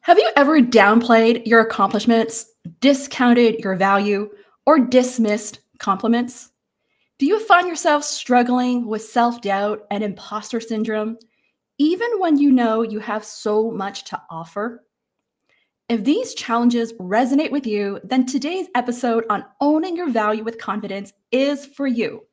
Have you ever downplayed your accomplishments, discounted your value, or dismissed compliments? Do you find yourself struggling with self doubt and imposter syndrome, even when you know you have so much to offer? If these challenges resonate with you, then today's episode on owning your value with confidence is for you.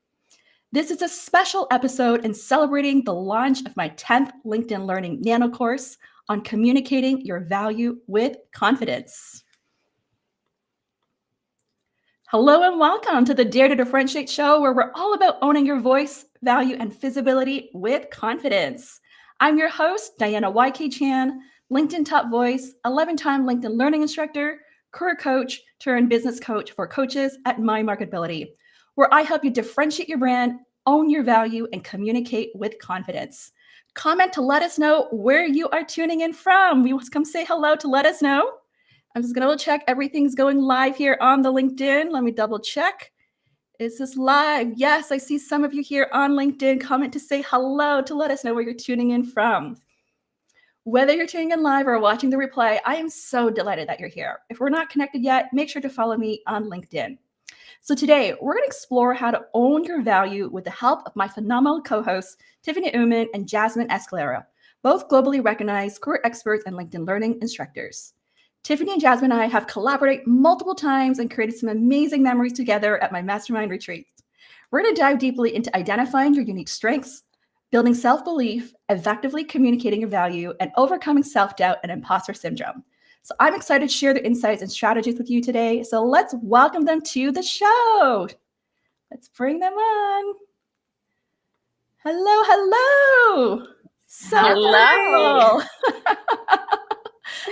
This is a special episode in celebrating the launch of my 10th LinkedIn Learning Nano course on communicating your value with confidence. Hello and welcome to the Dare to Differentiate show, where we're all about owning your voice, value, and visibility with confidence. I'm your host, Diana YK Chan, LinkedIn top voice, 11-time LinkedIn learning instructor, career coach turned business coach for coaches at My Marketability, where I help you differentiate your brand, own your value, and communicate with confidence. Comment to let us know where you are tuning in from. We want to come say hello to let us know. I'm just going to check everything's going live here on the LinkedIn. Let me double check. Is this live? Yes, I see some of you here on LinkedIn. Comment to say hello to let us know where you're tuning in from. Whether you're tuning in live or watching the replay, I am so delighted that you're here. If we're not connected yet, make sure to follow me on LinkedIn. So today, we're going to explore how to own your value with the help of my phenomenal co-hosts, Tiffany Uman and Jasmine Escalera, both globally recognized career experts and LinkedIn learning instructors. Tiffany and Jasmine and I have collaborated multiple times and created some amazing memories together at my mastermind retreats. We're going to dive deeply into identifying your unique strengths, building self-belief, effectively communicating your value, and overcoming self-doubt and imposter syndrome. So I'm excited to share their insights and strategies with you today. So let's welcome them to the show. Let's bring them on. Hello, hello. So Hello. cool.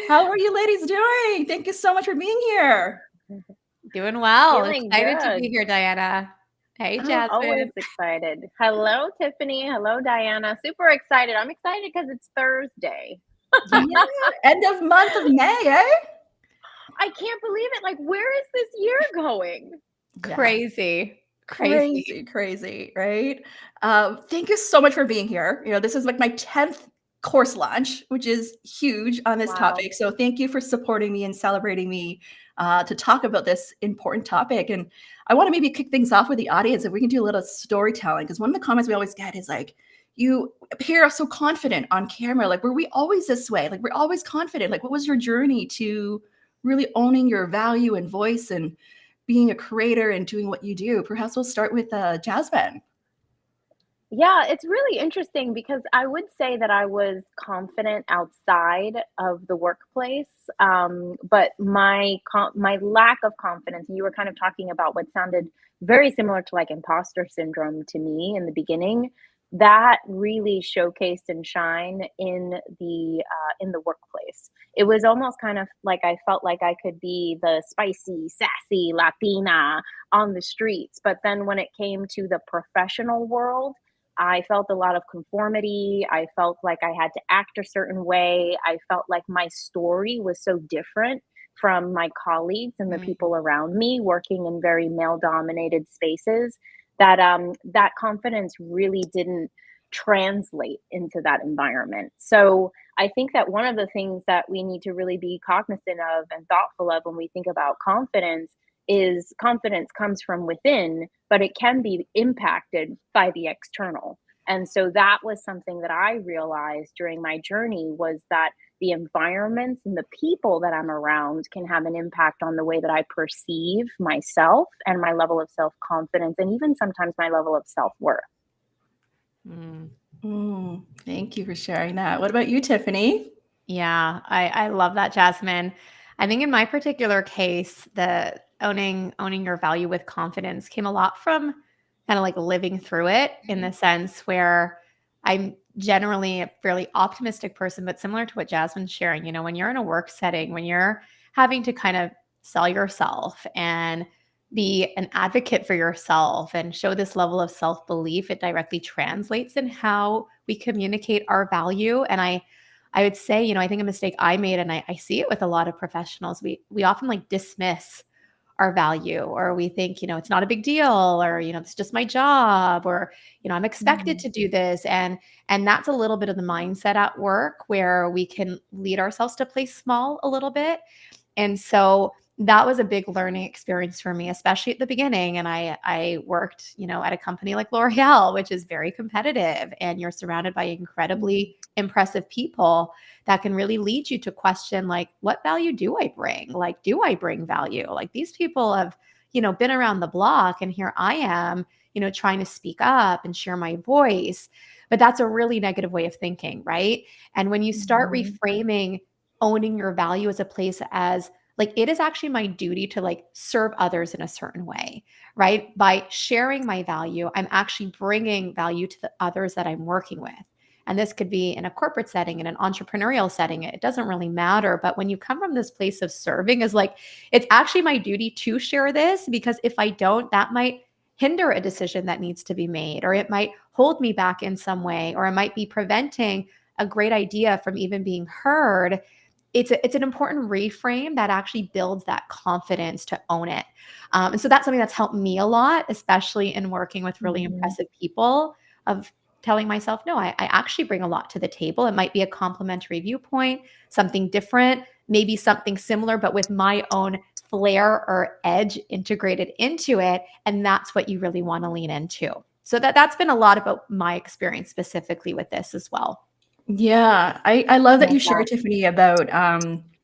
How are you ladies doing? Thank you so much for being here. Doing well. Feeling Excited to good. be here, Diana. Hey, Oh, Always Jasmine. excited. Hello, Tiffany. Hello, Diana. Super excited. I'm excited because it's Thursday. Yeah, end of month of May, eh? I can't believe it. Like, where is this year going? Yeah. Crazy. Crazy, right? Thank you so much for being here. This is like my 10th course launch, which is huge on this Wow. topic. So thank you for supporting me and celebrating me to talk about this important topic. And I want to maybe kick things off with the audience if we can do a little storytelling, because one of the comments we always get is like, you appear so confident on camera. Like, were we always this way? Like, we're always confident. Like, what was your journey to really owning your value and voice and being a creator and doing what you do? Perhaps we'll start with Jasmine. Yeah, it's really interesting because I would say that I was confident outside of the workplace, but my lack of confidence. You were kind of talking about what sounded very similar to like imposter syndrome to me in the beginning. That really showcased and shine in the workplace. It was almost kind of like I felt like I could be the spicy, sassy Latina on the streets, but then when it came to the professional world, I felt a lot of conformity. I felt like I had to act a certain way. I felt like my story was so different from my colleagues and the people around me working in very male dominated spaces that that confidence really didn't translate into that environment. So I think that one of the things that we need to really be cognizant of and thoughtful of when we think about confidence is confidence comes from within, but it can be impacted by the external. And so that was something that I realized during my journey was that the environments and the people that I'm around can have an impact on the way that I perceive myself and my level of self confidence, and even sometimes my level of self worth. Thank you for sharing that. What about you, Tiffany? Yeah, I love that, Jasmine. I think in my particular case, the owning your value with confidence came a lot from kind of like living through it in the sense where I'm generally a fairly optimistic person, but similar to what Jasmine's sharing, when you're in a work setting, when you're having to kind of sell yourself and be an advocate for yourself and show this level of self-belief, it directly translates in how we communicate our value. And I would say, I think a mistake I made, and I see it with a lot of professionals, we often like dismiss our value, or we think, it's not a big deal, or, it's just my job, or, I'm expected to do this. And that's a little bit of the mindset at work where we can lead ourselves to play small a little bit. And so that was a big learning experience for me, especially at the beginning. And I worked, at a company like L'Oreal, which is very competitive, and you're surrounded by incredibly impressive people that can really lead you to question, like, what value do I bring? Like, do I bring value? Like, these people have, been around the block, and here I am, trying to speak up and share my voice. But that's a really negative way of thinking, right? And when you start reframing owning your value as a place as, like, it is actually my duty to, like, serve others in a certain way, right? By sharing my value, I'm actually bringing value to the others that I'm working with. And this could be in a corporate setting, in an entrepreneurial setting. It doesn't really matter. But when you come from this place of serving, is like, it's actually my duty to share this, because if I don't, that might hinder a decision that needs to be made, or it might hold me back in some way, or it might be preventing a great idea from even being heard. It's an important reframe that actually builds that confidence to own it. And so that's something that's helped me a lot, especially in working with really impressive people, of telling myself, no, I actually bring a lot to the table. It might be a complementary viewpoint, something different, maybe something similar, but with my own flair or edge integrated into it. And that's what you really want to lean into. So that's been a lot about my experience specifically with this as well. Yeah, I love that Love you that. shared, Tiffany, about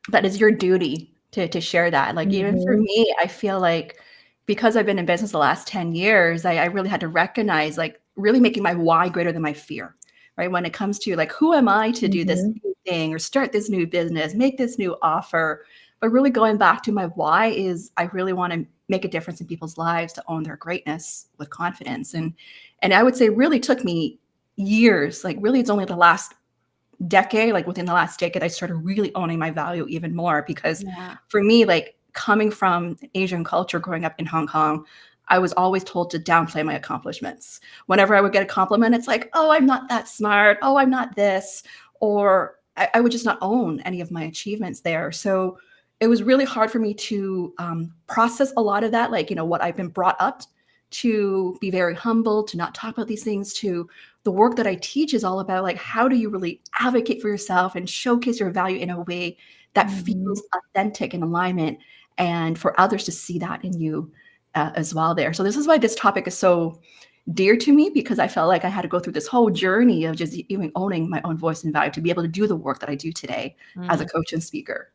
that is your duty to share that. Like, even for me, I feel like because I've been in business the last 10 years, I really had to recognize, like, really making my why greater than my fear, right? When it comes to, like, who am I to do this new thing or start this new business, make this new offer? But really going back to my why is, I really want to make a difference in people's lives, to own their greatness with confidence. And I would say really took me years. Like, really, it's only the last decade, like within the last decade, I started really owning my value even more, because Yeah. for me, like, coming from Asian culture, growing up in Hong Kong, I was always told to downplay my accomplishments. Whenever I would get a compliment, it's like, oh, I'm not that smart. Oh, I'm not this. Or I would just not own any of my achievements there. So it was really hard for me to process a lot of that, like, what I've been brought up to be very humble, to not talk about these things, to the work that I teach is all about, like, how do you really advocate for yourself and showcase your value in a way that feels authentic and alignment, and for others to see that in you as well there. So this is why this topic is so dear to me, because I felt like I had to go through this whole journey of just even owning my own voice and value to be able to do the work that I do today as a coach and speaker.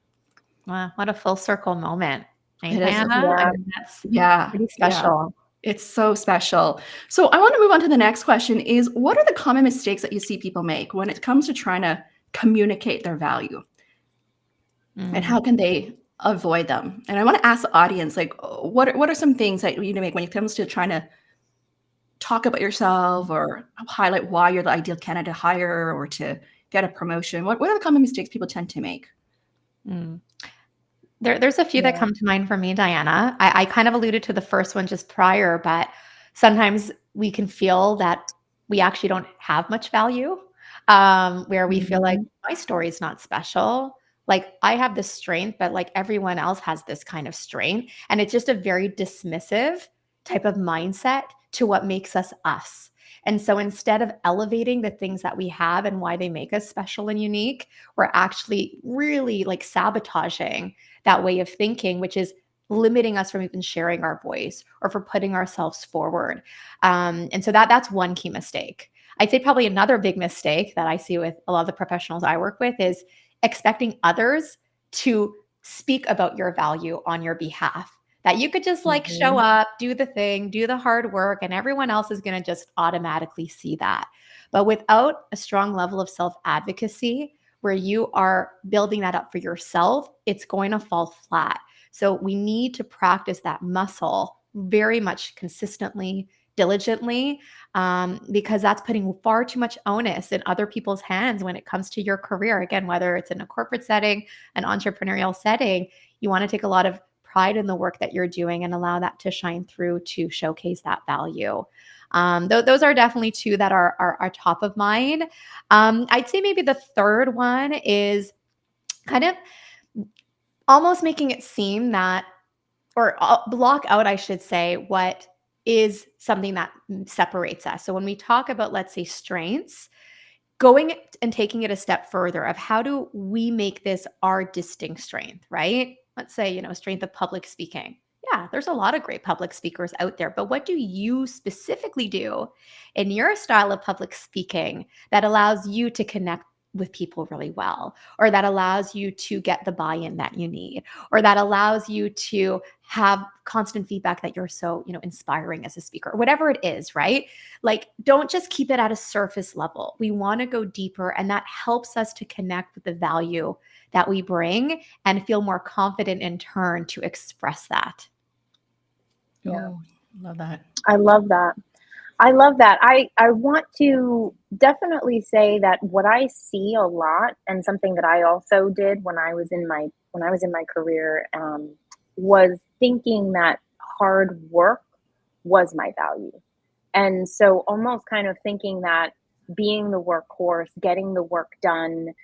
Wow, what a full circle moment. Right, It is. Diana? I mean, that's Yeah. pretty Yeah. special. It's so special. So I want to move on to the next question is, what are the common mistakes that you see people make when it comes to trying to communicate their value? And how can they avoid them? And I want to ask the audience, like, what are some things that you make when it comes to trying to talk about yourself or highlight why you're the ideal candidate to hire or to get a promotion? What are the common mistakes people tend to make? Mm. There's a few that come to mind for me, Diana. I kind of alluded to the first one just prior, but sometimes we can feel that we actually don't have much value, where we feel like my story is not special. Like, I have this strength, but like everyone else has this kind of strength. And it's just a very dismissive type of mindset to what makes us us. And so instead of elevating the things that we have and why they make us special and unique, we're actually really, like, sabotaging that way of thinking, which is limiting us from even sharing our voice or for putting ourselves forward. And so that's one key mistake. I'd say probably another big mistake that I see with a lot of the professionals I work with is expecting others to speak about your value on your behalf. That you could just, like, show up, do the thing, do the hard work, and everyone else is going to just automatically see that. But without a strong level of self advocacy, where you are building that up for yourself, it's going to fall flat. So we need to practice that muscle very much consistently, diligently, because that's putting far too much onus in other people's hands when it comes to your career. Again, whether it's in a corporate setting, an entrepreneurial setting, you want to take a lot of pride in the work that you're doing and allow that to shine through to showcase that value. Those are definitely two that are top of mind. I'd say maybe the third one is kind of almost making it seem that or block out, I should say, what is something that separates us. So when we talk about, let's say, strengths, going and taking it a step further of how do we make this our distinct strength, right? Let's say, strength of public speaking. Yeah, there's a lot of great public speakers out there, but what do you specifically do in your style of public speaking that allows you to connect with people really well, or that allows you to get the buy-in that you need, or that allows you to have constant feedback that you're so, inspiring as a speaker, or whatever it is, right? Like, don't just keep it at a surface level. We want to go deeper, and that helps us to connect with the value that we bring and feel more confident in turn to express that. Yeah. Oh, love that. I love that. I love that. I want to definitely say that what I see a lot, and something that I also did when I was in my career, was thinking that hard work was my value. And so almost kind of thinking that being the workhorse, getting the work done,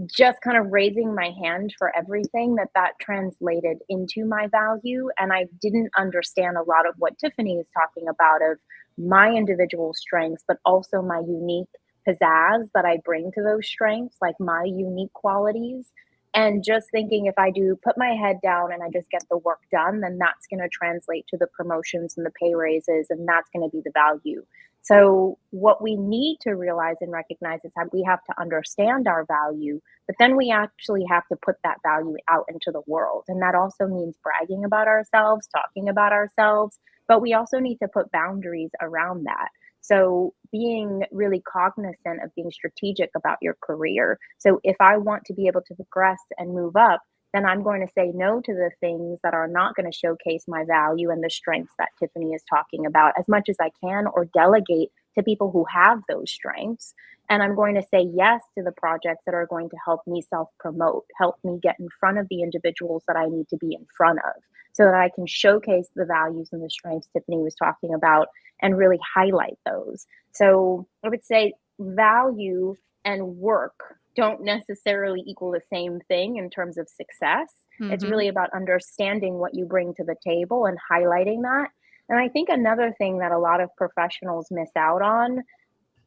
just kind of raising my hand for everything, that translated into my value. And I didn't understand a lot of what Tiffany is talking about, of my individual strengths, but also my unique pizzazz that I bring to those strengths, like my unique qualities. And just thinking, if I do put my head down and I just get the work done, then that's going to translate to the promotions and the pay raises, and that's going to be the value. So what we need to realize and recognize is that we have to understand our value, but then we actually have to put that value out into the world. And that also means bragging about ourselves, talking about ourselves, but we also need to put boundaries around that. So being really cognizant of being strategic about your career. So if I want to be able to progress and move up, then I'm going to say no to the things that are not going to showcase my value and the strengths that Tiffany is talking about as much as I can, or delegate to people who have those strengths. And I'm going to say yes to the projects that are going to help me self promote, help me get in front of the individuals that I need to be in front of, so that I can showcase the values and the strengths Tiffany was talking about and really highlight those. So I would say value and work don't necessarily equal the same thing in terms of success. It's Mhm. really about understanding what you bring to the table and highlighting that. And I think another thing that a lot of professionals miss out on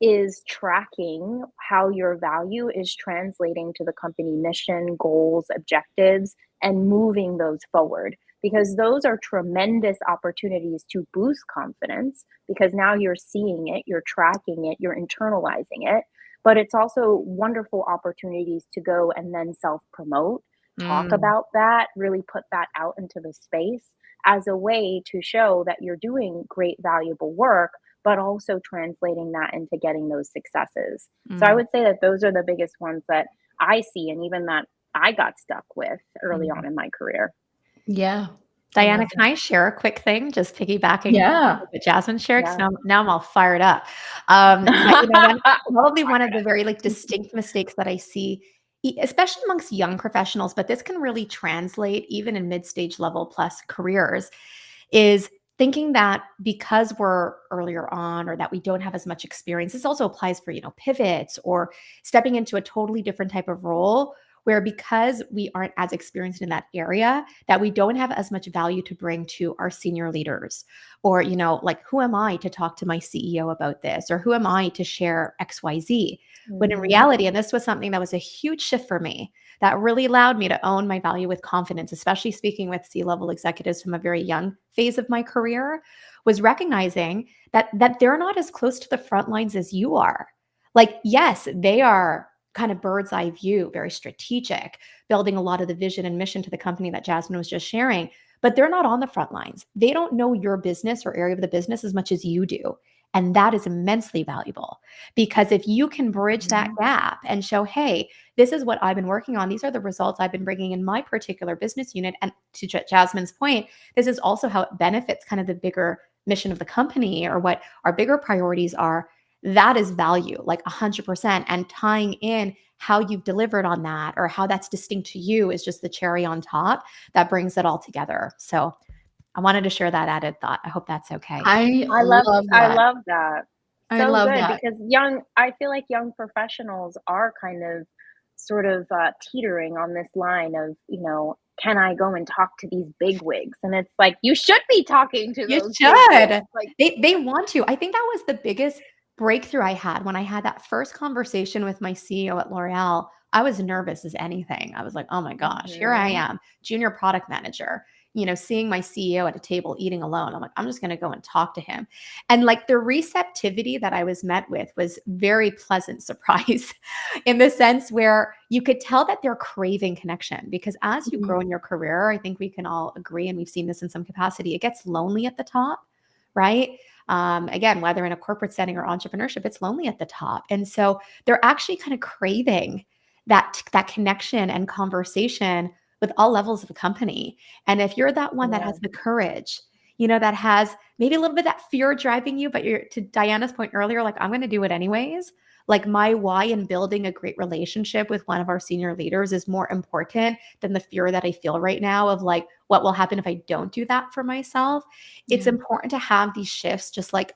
is tracking how your value is translating to the company mission, goals, objectives, and moving those forward. Because those are tremendous opportunities to boost confidence, because now you're seeing it, you're tracking it, you're internalizing it. But it's also wonderful opportunities to go and then self promote, talk Mm. about that, really put that out into the space as a way to show that you're doing great, valuable work, but also translating that into getting those successes. So I Mm. would say that those are the biggest ones that I see, and even that I got stuck with early on in my career. Yeah. I Diana, love can that. I share a quick thing? Just piggybacking Yeah. what Jasmine shared, 'cause Yeah. now I'm all fired up. But that's probably one of the very, like, distinct mistakes that I see, especially amongst young professionals, but this can really translate even in mid-stage level plus careers, is thinking that because we're earlier on, or that we don't have as much experience. This also applies for, pivots or stepping into a totally different type of role, where because we aren't as experienced in that area, that we don't have as much value to bring to our senior leaders, or, like, who am I to talk to my CEO about this, or who am I to share XYZ? When in Mhm. reality, and this was something that was a huge shift for me, that really allowed me to own my value with confidence, especially speaking with C-level executives from a very young phase of my career, was recognizing that they're not as close to the front lines as you are. Like, yes, they are kind of bird's eye view, very strategic, building a lot of the vision and mission to the company that Jasmine was just sharing, but they're not on the front lines. They don't know your business or area of the business as much as you do. And that is immensely valuable, because if you can bridge that gap and show, hey, this is what I've been working on, these are the results I've been bringing in my particular business unit. And to Jasmine's point, this is also how it benefits kind of the bigger mission of the company, or what our bigger priorities are. That is value, like 100%. And tying in how you've delivered on that, or how that's distinct to you, is just the cherry on top that brings it all together. So I wanted to share that added thought. I hope that's okay. I I love love I that. love that. I So love good, that. because I feel like young professionals are kind of sort of teetering on this line of, can I go and talk to these big wigs? And it's like, you should be talking to You those big wigs. should. Like, They want to. I think that was the biggest breakthrough I had when I had that first conversation with my CEO at L'Oreal. I was nervous as anything. I was like, "Oh my gosh, here I mhm, am, junior product manager, seeing my CEO at a table eating alone." I'm like, "I'm just going to go and talk to him." And like the receptivity that I was met with was very pleasant surprise in the sense where you could tell that they're craving connection because as you Mhm. grow in your career, I think we can all agree, and we've seen this in some capacity, it gets lonely at the top, right? Again, whether in a corporate setting or entrepreneurship, it's lonely at the top. And so they're actually kind of craving that connection and conversation with all levels of a company. And if you're that one that yeah, has the courage, that has maybe a little bit of that fear driving you, but you're to Diana's point earlier, like, I'm going to do it anyways. Like my why in building a great relationship with one of our senior leaders is more important than the fear that I feel right now of like, what will happen if I don't do that for myself? It's Yeah. important to have these shifts just like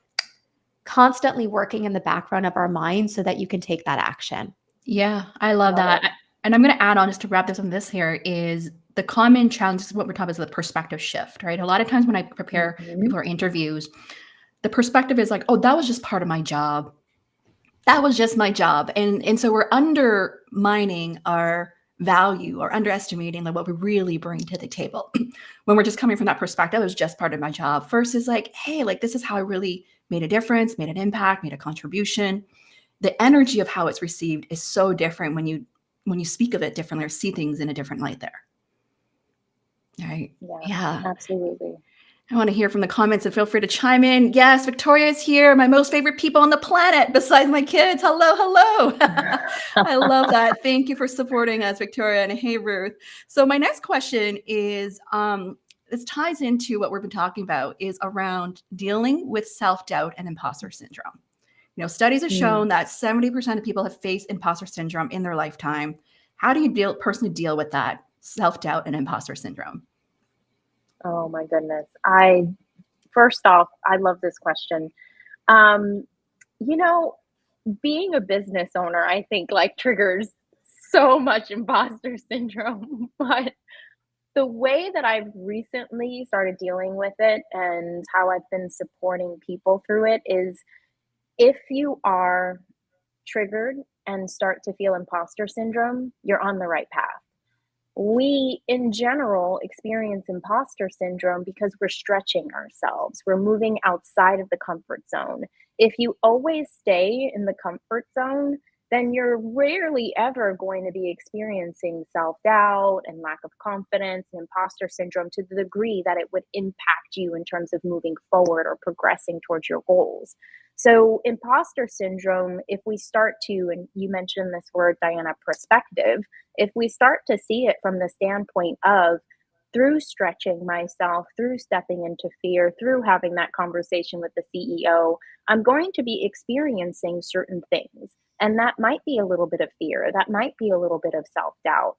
constantly working in the background of our mind so that you can take that action. Yeah, I love love that. it. And I'm going to add on just to wrap this on this here is the common challenge. This is what we're talking about is the perspective shift, right? A lot of times when I prepare Mhm, people for interviews, the perspective is like, oh, that was just part of my job. That was just my job. And so we're undermining our value or underestimating like what we really bring to the table. When we're just coming from that perspective, it was just part of my job versus like, hey, like this is how I really made a difference, made an impact, made a contribution. The energy of how it's received is so different when you speak of it differently or see things in a different light there. Right. yeah, Yeah. absolutely. I want to hear from the comments and feel free to chime in. Yes, Victoria is here. My most favorite people on the planet besides my kids. Hello, hello. I love that. Thank you for supporting us, Victoria. And hey, Ruth. So my next question is this ties into what we've been talking about is around dealing with self-doubt and imposter syndrome. Studies have Mm. shown that 70% of people have faced imposter syndrome in their lifetime. How do you personally deal with that self-doubt and imposter syndrome? Oh my goodness. I First off, I love this question. Um, you know, being a business owner, I think like triggers so much imposter syndrome, but the way that I've recently started dealing with it and how I've been supporting people through it is if you are triggered and start to feel imposter syndrome, you're on the right path. We, in general, experience imposter syndrome because we're stretching ourselves. We're moving outside of the comfort zone. If you always stay in the comfort zone, then you're rarely ever going to be experiencing self doubt and lack of confidence and imposter syndrome to the degree that it would impact you in terms of moving forward or progressing towards your goals. So, imposter syndrome, if we start to, and you mentioned this word, Diana, perspective, if we start to see it from the standpoint of through stretching myself, through stepping into fear, through having that conversation with the CEO, I'm going to be experiencing certain things. And that might be a little bit of fear, that might be a little bit of self doubt.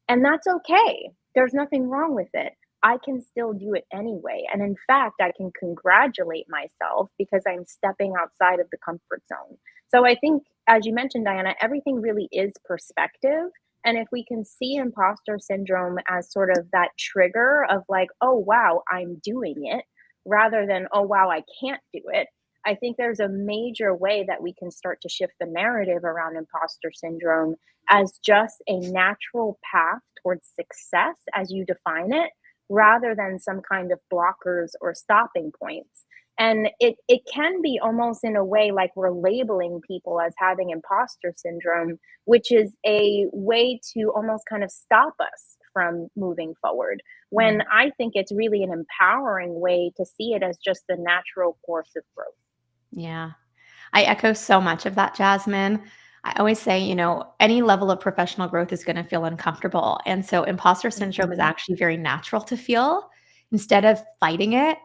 And that's okay. There's nothing wrong with it. I can still do it anyway. And in fact, I can congratulate myself because I'm stepping outside of the comfort zone. So I think, as you mentioned, Diana, everything really is perspective. And if we can see imposter syndrome as sort of that trigger of like, oh, wow, I'm doing it, rather than, oh, wow, I can't do it, I think there's a major way that we can start to shift the narrative around imposter syndrome as just a natural path towards success as you define it, rather than some kind of blockers or stopping points. And it can be almost in a way like we're labeling people as having imposter syndrome, which is a way to almost kind of stop us from moving forward. Yeah. When I think it's really an empowering way to see it as just the natural course of growth. Yeah. I echo so much of that, Jasmine. I always say, any level of professional growth is going to feel uncomfortable. And so imposter syndrome is Mhm. actually very natural to feel instead of fighting it,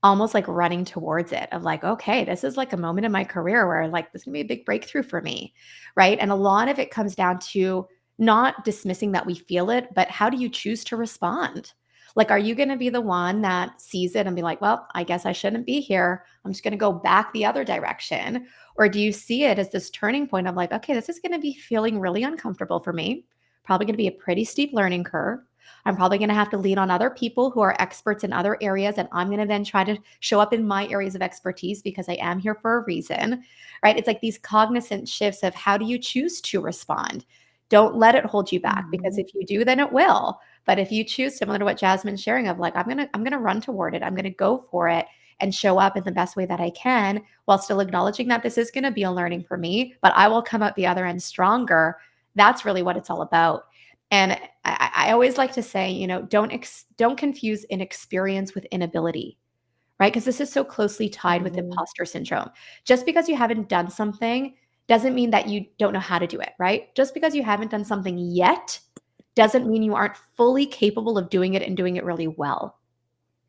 almost like running towards it of like, okay, this is like a moment in my career where like this can be a big breakthrough for me. Right. And a lot of it comes down to not dismissing that we feel it, but how do you choose to respond? Like, are you going to be the one that sees it and be like, well, I guess I shouldn't be here. I'm just going to go back the other direction? Or do you see it as this turning point of like, okay, this is going to be feeling really uncomfortable for me, probably going to be a pretty steep learning curve. I'm probably going to have to lean on other people who are experts in other areas. And I'm going to then try to show up in my areas of expertise because I am here for a reason, right? It's like these cognizant shifts of how do you choose to respond? Don't let it hold you back, because if you do, then it will. But if you choose, similar to what Jasmine's sharing, of like, I'm gonna run toward it, I'm gonna go for it and show up in the best way that I can, while still acknowledging that this is gonna be a learning for me, but I will come out the other end stronger. That's really what it's all about. And I always like to say, don't confuse inexperience with inability, right? Because this is so closely tied with imposter syndrome. Just because you haven't done something doesn't mean that you don't know how to do it, right? Just because you haven't done something yet doesn't mean you aren't fully capable of doing it and doing it really well.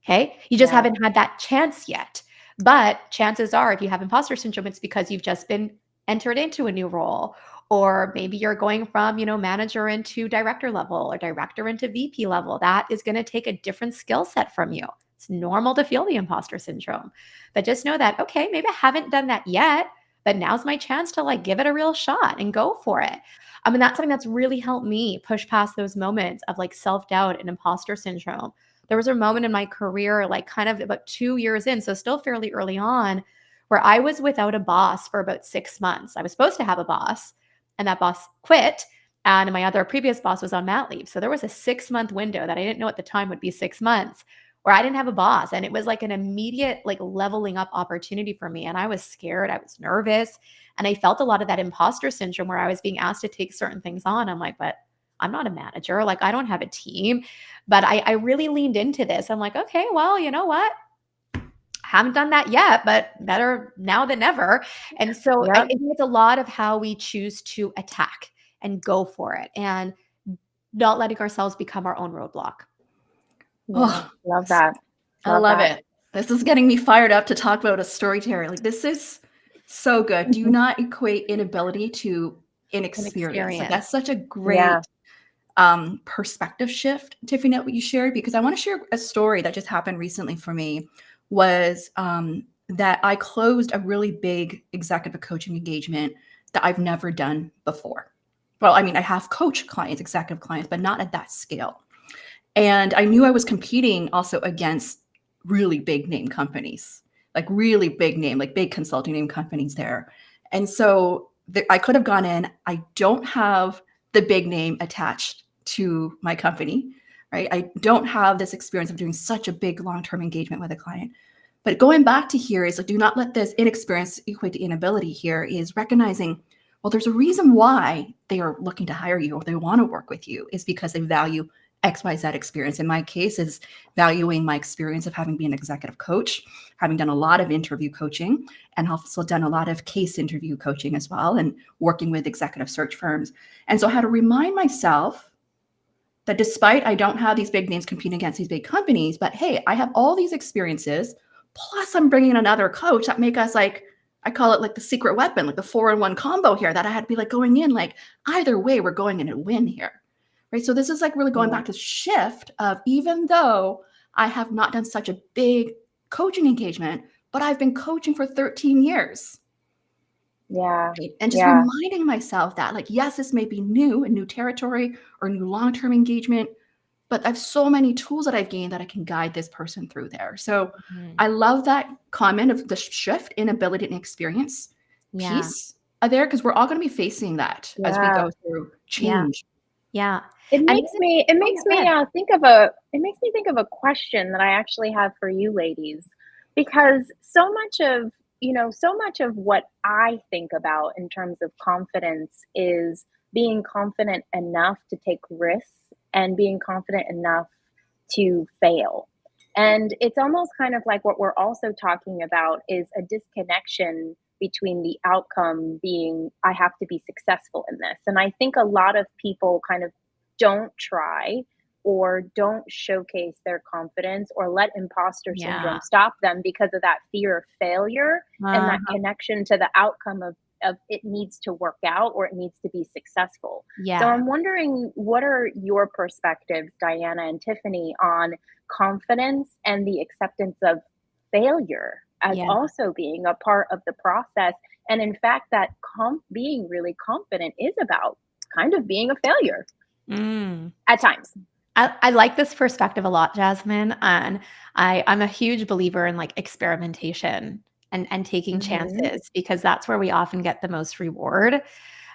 Okay. You just haven't had that chance yet. But chances are, if you have imposter syndrome, it's because you've just been entered into a new role. Or maybe you're going from, manager into director level, or director into VP level. That is going to take a different skill set from you. It's normal to feel the imposter syndrome. But just know that, okay, maybe I haven't done that yet, but now's my chance to give it a real shot and go for it. I mean, that's something that's really helped me push past those moments of self-doubt and imposter syndrome. There was a moment in my career, kind of about 2 years in, so still fairly early on, where I was without a boss for about 6 months. I was supposed to have a boss, and that boss quit, and my other previous boss was on mat leave. So there was a 6-month window that I didn't know at the time would be 6 months, where I didn't have a boss. And it was an immediate leveling up opportunity for me. And I was scared. I was nervous. And I felt a lot of that imposter syndrome where I was being asked to take certain things on. I'm like, but I'm not a manager. I don't have a team. But I really leaned into this. I'm like, okay, well, you know what? Haven't done that yet, but better now than never. And so I think it's a lot of how we choose to attack and go for it, and not letting ourselves become our own roadblock. Yeah, love that. I love it. This is getting me fired up to talk about a storyteller. This is so good. Do not equate inability to inexperience. That's such a great perspective shift, Tiffany, what you shared, because I want to share a story that just happened recently for me. Was that I closed a really big executive coaching engagement that I've never done before. Well, I mean, I have coach clients, executive clients, but not at that scale. And I knew I was competing also against really big name companies, really big name, big consulting name companies there. And so I could have gone in. I don't have the big name attached to my company, right? I don't have this experience of doing such a big long-term engagement with a client. But going back to here is do not let this inexperience equate to inability. Here is recognizing, well, there's a reason why they are looking to hire you or they want to work with you, is because they value XYZ experience. In my case, is valuing my experience of having been an executive coach, having done a lot of interview coaching, and also done a lot of case interview coaching as well, and working with executive search firms. And so I had to remind myself that despite I don't have these big names competing against these big companies, but hey, I have all these experiences, plus I'm bringing another coach that make us I call it the secret weapon, the 4-in-1 combo here, that I had to be going in, either way, we're going in and win here. Right. So this is really going back to shift of, even though I have not done such a big coaching engagement, but I've been coaching for 13 years. Yeah. Right? And just reminding myself that yes, this may be a new territory or new long-term engagement, but I have so many tools that I've gained that I can guide this person through there. So I love that comment of the shift in ability and experience piece there, because we're all going to be facing that as we go through change. Yeah. It makes me think of a question that I actually have for you ladies, because so much of what I think about in terms of confidence is being confident enough to take risks and being confident enough to fail. And it's almost kind of like what we're also talking about is a disconnection between the outcome being, I have to be successful in this. And I think a lot of people kind of don't try or don't showcase their confidence or let imposter syndrome stop them because of that fear of failure and that connection to the outcome of it needs to work out or it needs to be successful. So I'm wondering, what are your perspectives, Diana and Tiffany, on confidence and the acceptance of failure as also being a part of the process? And in fact, that being really confident is about kind of being a failure at times. I like this perspective a lot, Jasmine. And I'm a huge believer in like experimentation and taking Mhm. chances because that's where we often get the most reward.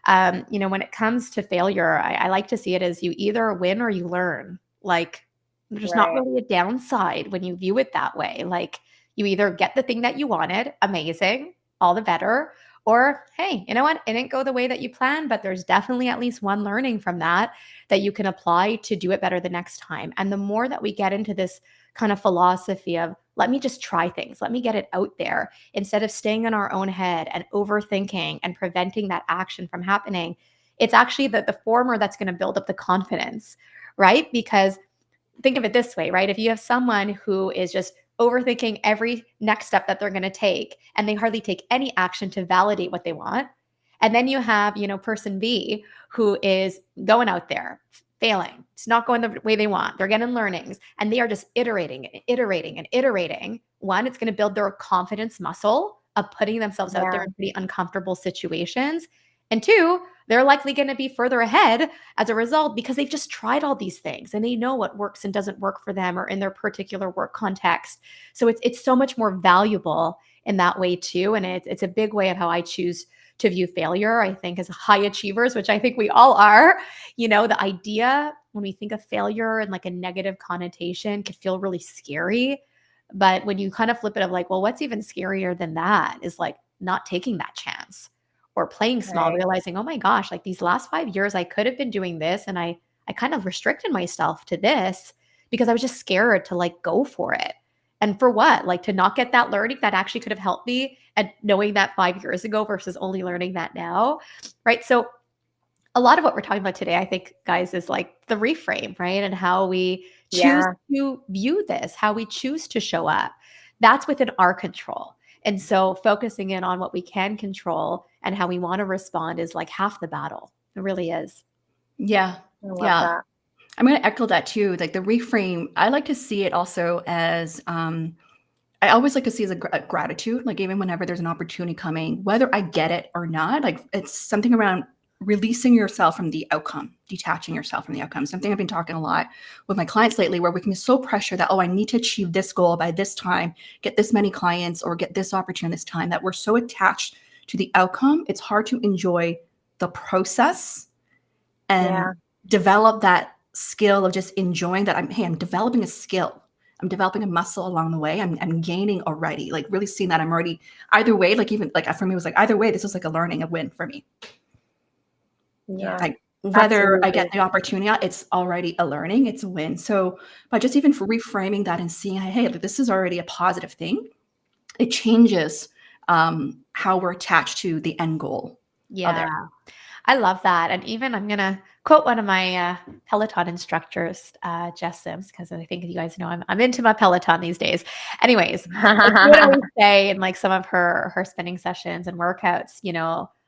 When it comes to failure, I like to see it as you either win or you learn. Like, there's not Right. really a downside when you view it that way. Like, you either get the thing that you wanted, amazing, all the better, or hey, you know what? It didn't go the way that you planned, but there's definitely at least one learning from that that you can apply to do it better the next time. And the more that we get into this kind of philosophy of, let me just try things, let me get it out there, instead of staying in our own head and overthinking and preventing that action from happening, it's actually the former that's going to build up the confidence, right? Because think of it this way, right? If you have someone who is just overthinking every next step that they're going to take and they hardly take any action to validate what they want, and then you have, person B who is going out there, failing. It's not going the way they want. They're getting learnings and they are just iterating and iterating and iterating. One, it's going to build their confidence muscle of putting themselves out there Yeah. in pretty uncomfortable situations. And two, they're likely going to be further ahead as a result because they've just tried all these things and they know what works and doesn't work for them or in their particular work context. So it's so much more valuable in that way too. And it's a big way of how I choose to view failure, I think, as high achievers, which I think we all are. The idea when we think of failure and like a negative connotation could feel really scary. But when you kind of flip it of like, well, what's even scarier than that is like not taking that chance or playing small, Right. realizing, oh my gosh, like these last 5 years, I could have been doing this. And I kind of restricted myself to this because I was just scared to like go for it. And for what? Like to not get that learning that actually could have helped me and knowing that 5 years ago versus only learning that now. Right. So a lot of what we're talking about today, I think, guys, is like the reframe, right? And how we choose Yeah. to view this, how we choose to show up. That's within our control. And so focusing in on what we can control and how we want to respond is like half the battle. It really is. Yeah. I love Yeah. that. I'm going to echo that too. Like the reframe, I like to see it also as, I always like to see as a gratitude, like even whenever there's an opportunity coming, whether I get it or not, like it's something around releasing yourself from the outcome, detaching yourself from the outcome. Something I've been talking a lot with my clients lately, where we can be so pressured that, oh, I need to achieve this goal by this time, get this many clients or get this opportunity this time, that we're so attached to the outcome. It's hard to enjoy the process and Yeah. develop that skill of just enjoying that. I'm developing a skill. I'm developing a muscle along the way. I'm gaining already, like really seeing that I'm already either way, like even like for me, it was like either way, this was like a learning, a win for me. Yeah. Like whether I get Absolutely. the opportunity, it's already a learning, it's a win. So by just even for reframing that and seeing, hey, like, this is already a positive thing, it changes how we're attached to the end goal of Yeah. there. I love that. And even I'm going to quote one of my Peloton instructors, Jess Sims, because I think you guys know I'm into my Peloton these days. Anyways, like she would always say in like some of her spinning sessions and workouts,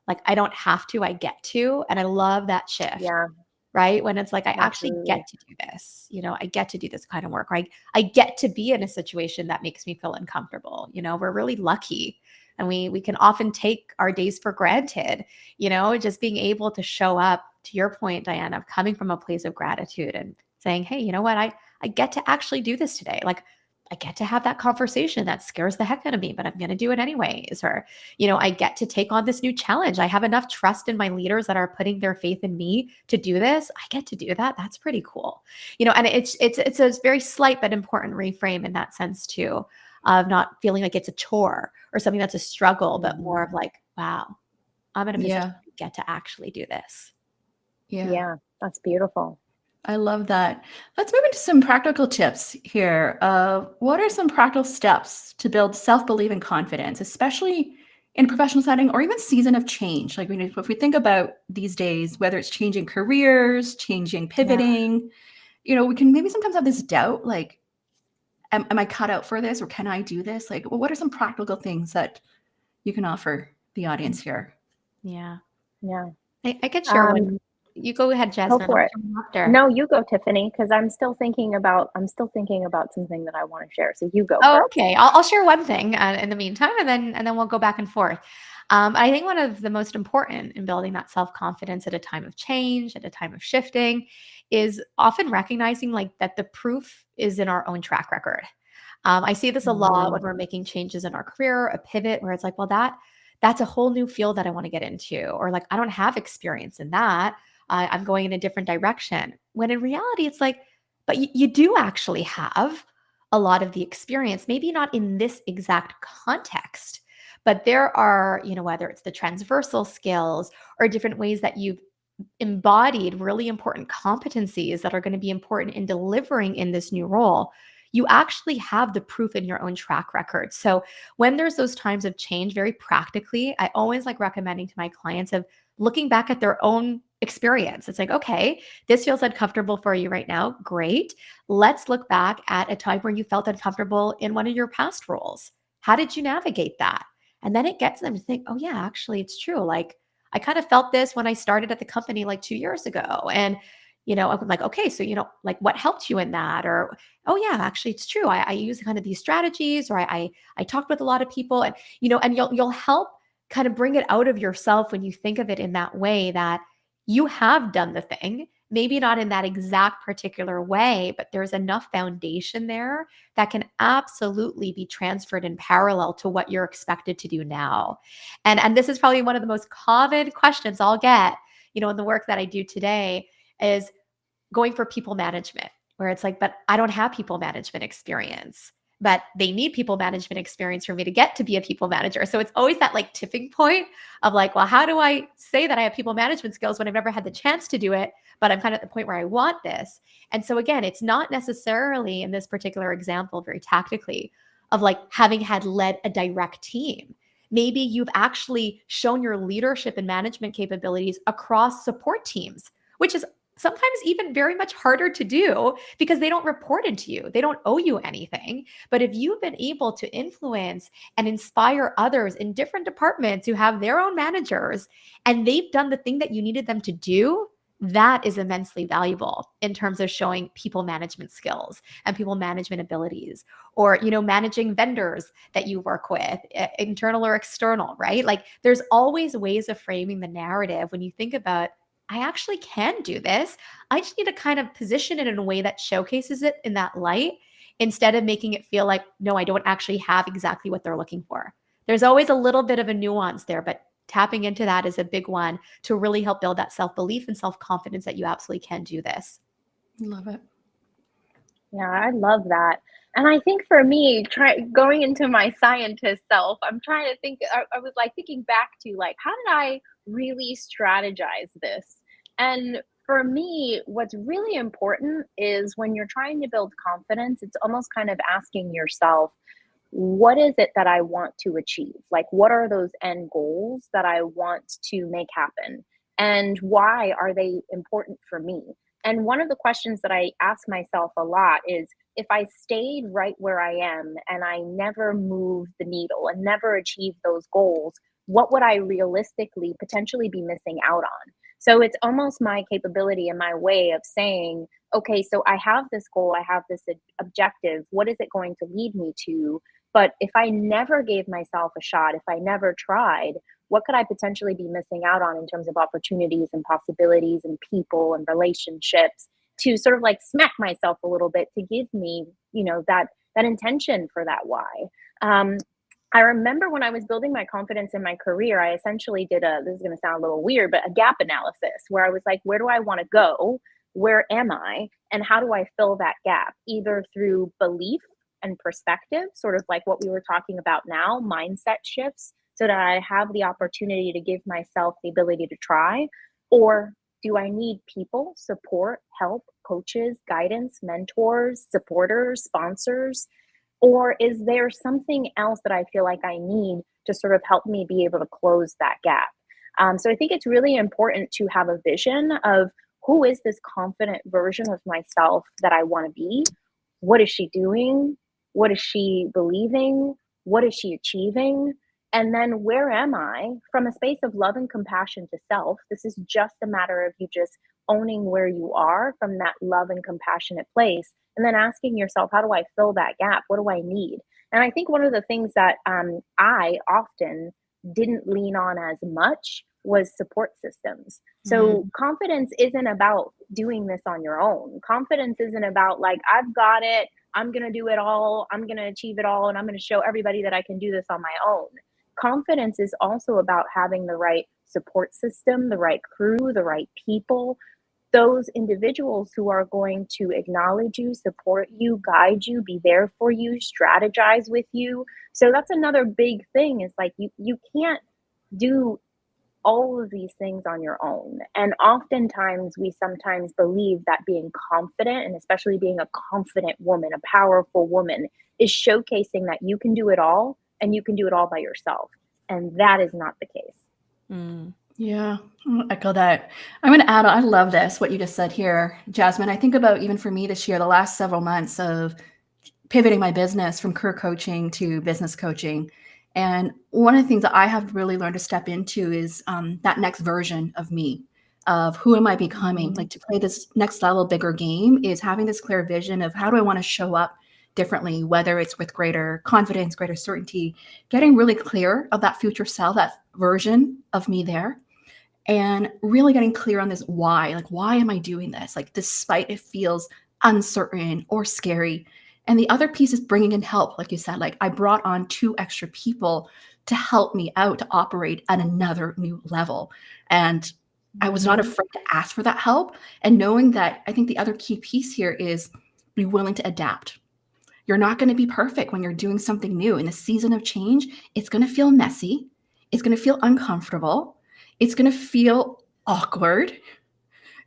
like I don't have to, I get to. And I love that shift. Yeah. Right? When it's like, I actually Absolutely. get to do this, I get to do this kind of work, right? I get to be in a situation that makes me feel uncomfortable. We're really lucky and we can often take our days for granted, just being able to show up to your point, Diana, of coming from a place of gratitude and saying, hey, you know what? I get to actually do this today. Like I get to have that conversation that scares the heck out of me, but I'm going to do it anyways. Or, I get to take on this new challenge. I have enough trust in my leaders that are putting their faith in me to do this. I get to do that. That's pretty cool. And it's a very slight but important reframe in that sense too, of not feeling like it's a chore or something that's a struggle, but more of Mhm. like, wow, I'm in a position Yeah. to get to actually do this. Yeah. Yeah. That's beautiful. I love that. Let's move into some practical tips here. What are some practical steps to build self-belief and confidence, especially in a professional setting or even season of change? Like if we think about these days, whether it's changing careers, changing, Yeah. pivoting, we can maybe sometimes have this doubt, like, am I cut out for this or can I do this? Like, well, what are some practical things that you can offer the audience here? Yeah. Yeah. I could share one. Um, You go ahead, go Jasmine. for I'll it. come after. No, you go, Tiffany, because I'm still thinking about something that I want to share. So you go Oh, first. okay. I'll share one thing in the meantime, and then we'll go back and forth. I think one of the most important in building that self-confidence at a time of change, at a time of shifting, is often recognizing like that the proof is in our own track record. I see this a lot when we're making changes in our career, a pivot where it's like, well, that's a whole new field that I want to get into, or like I don't have experience in that. I'm going in a different direction. When in reality, it's like, but you do actually have a lot of the experience, maybe not in this exact context, but there are, whether it's the transversal skills or different ways that you've embodied really important competencies that are going to be important in delivering in this new role, you actually have the proof in your own track record. So when there's those times of change, very practically, I always like recommending to my clients of looking back at their own experience. It's like, okay, this feels uncomfortable for you right now. Great. Let's look back at a time where you felt uncomfortable in one of your past roles. How did you navigate that? And then it gets them to think, oh yeah, actually it's true. Like I kind of felt this when I started at the company like 2 years ago. And, I'm like, okay, so, like what helped you in that? Or, oh yeah, actually it's true. I use kind of these strategies, or I talked with a lot of people, and, and you'll help kind of bring it out of yourself when you think of it in that way, that you have done the thing, maybe not in that exact particular way, but there's enough foundation there that can absolutely be transferred in parallel to what you're expected to do now. And this is probably one of the most common questions I'll get, in the work that I do today, is going for people management, where it's like, but I don't have people management experience, but they need people management experience for me to get to be a people manager. So it's always that like tipping point of like, well, how do I say that I have people management skills when I've never had the chance to do it, but I'm kind of at the point where I want this. And so again, it's not necessarily in this particular example, very tactically, of like having had led a direct team. Maybe you've actually shown your leadership and management capabilities across support teams, which is sometimes even very much harder to do because they don't report into you. They don't owe you anything. But if you've been able to influence and inspire others in different departments who have their own managers, and they've done the thing that you needed them to do, that is immensely valuable in terms of showing people management skills and people management abilities, or, managing vendors that you work with, internal or external, right? Like there's always ways of framing the narrative when you think about, I actually can do this. I just need to kind of position it in a way that showcases it in that light, instead of making it feel like, no, I don't actually have exactly what they're looking for. There's always a little bit of a nuance there, but tapping into that is a big one to really help build that self-belief and self-confidence that you absolutely can do this. Love it. Yeah, I love that. And I think for me, going into my scientist self, I'm trying to think, I was like thinking back to like, how did I really strategize this? And for me, what's really important is when you're trying to build confidence, it's almost kind of asking yourself, what is it that I want to achieve? Like, what are those end goals that I want to make happen? And why are they important for me? And one of the questions that I ask myself a lot is, if I stayed right where I am and I never moved the needle and never achieved those goals, what would I realistically potentially be missing out on? So it's almost my capability and my way of saying, okay, so I have this goal, I have this objective. What is it going to lead me to? But if I never gave myself a shot, if I never tried, what could I potentially be missing out on in terms of opportunities and possibilities and people and relationships, to sort of like smack myself a little bit to give me, that intention for that why. Um, I remember when I was building my confidence in my career, I essentially did this is going to sound a little weird, but a gap analysis where I was like, where do I want to go? Where am I? And how do I fill that gap? Either through belief and perspective, sort of like what we were talking about now, mindset shifts, so that I have the opportunity to give myself the ability to try? Or do I need people, support, help, coaches, guidance, mentors, supporters, sponsors? Or is there something else that I feel like I need to sort of help me be able to close that gap? So I think it's really important to have a vision of, who is this confident version of myself that I want to be? What is she doing? What is she believing? What is she achieving? And then where am I from a space of love and compassion to self? This is just a matter of you just owning where you are from that love and compassionate place. And then asking yourself, how do I fill that gap? What do I need? And I think one of the things that I often didn't lean on as much was support systems. So Mm. confidence isn't about doing this on your own. Confidence isn't about like, I've got it, I'm going to do it all, I'm going to achieve it all, and I'm going to show everybody that I can do this on my own. Confidence is also about having the right support system, the right crew, the right people, those individuals who are going to acknowledge you, support you, guide you, be there for you, strategize with you. So that's another big thing is like you can't do all of these things on your own. And oftentimes we sometimes believe that being confident, and especially being a confident woman, a powerful woman, is showcasing that you can do it all and you can do it all by yourself. And that is not the case. Mm. Yeah, I'll echo that. I'm going to add, I love this, what you just said here, Jasmine. I think about even for me this year, the last several months of pivoting my business from career coaching to business coaching. And one of the things that I have really learned to step into is that next version of me, of who am I becoming? Like to play this next level, bigger game is having this clear vision of how do I want to show up differently, whether it's with greater confidence, greater certainty, getting really clear of that future self, that version of me there. And really getting clear on this why, like, why am I doing this? Like, despite it feels uncertain or scary. And the other piece is bringing in help. Like you said, like I brought on 2 extra people to help me out to operate at another new level. And I was not afraid to ask for that help. And knowing that, I think the other key piece here is be willing to adapt. You're not going to be perfect when you're doing something new. In a season of change, it's going to feel messy. It's going to feel uncomfortable. It's going to feel awkward.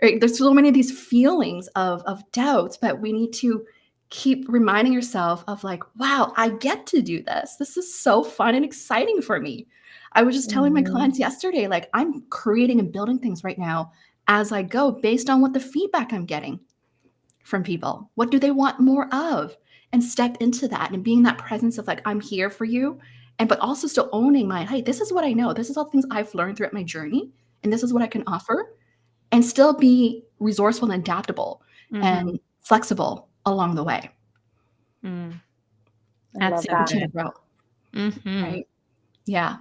Right? There's so many of these feelings of doubts, but we need to keep reminding yourself of like, wow, I get to do this. This is so fun and exciting for me. I was just telling my clients yesterday, like I'm creating and building things right now as I go based on what the feedback I'm getting from people. What do they want more of? And step into that and being that presence of like, I'm here for you. And but also still owning my, hey, this is what I know. This is all things I've learned throughout my journey. And this is what I can offer. And still be resourceful and adaptable and flexible along the way. Mm. I love That's so that. Continue good. to grow. Mm-hmm. Right. Yeah.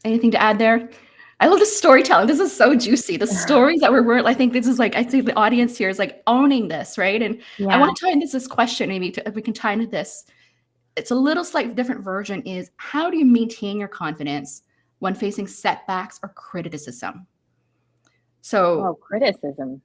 Anything to add there? I love the storytelling. This is so juicy. The stories that I think this is like, I think the audience here is like owning this, right? And I Yeah. want to tie into this question, maybe if we can tie into this. It's a little slightly different version is how do you maintain your confidence when facing setbacks or criticism? So Criticism.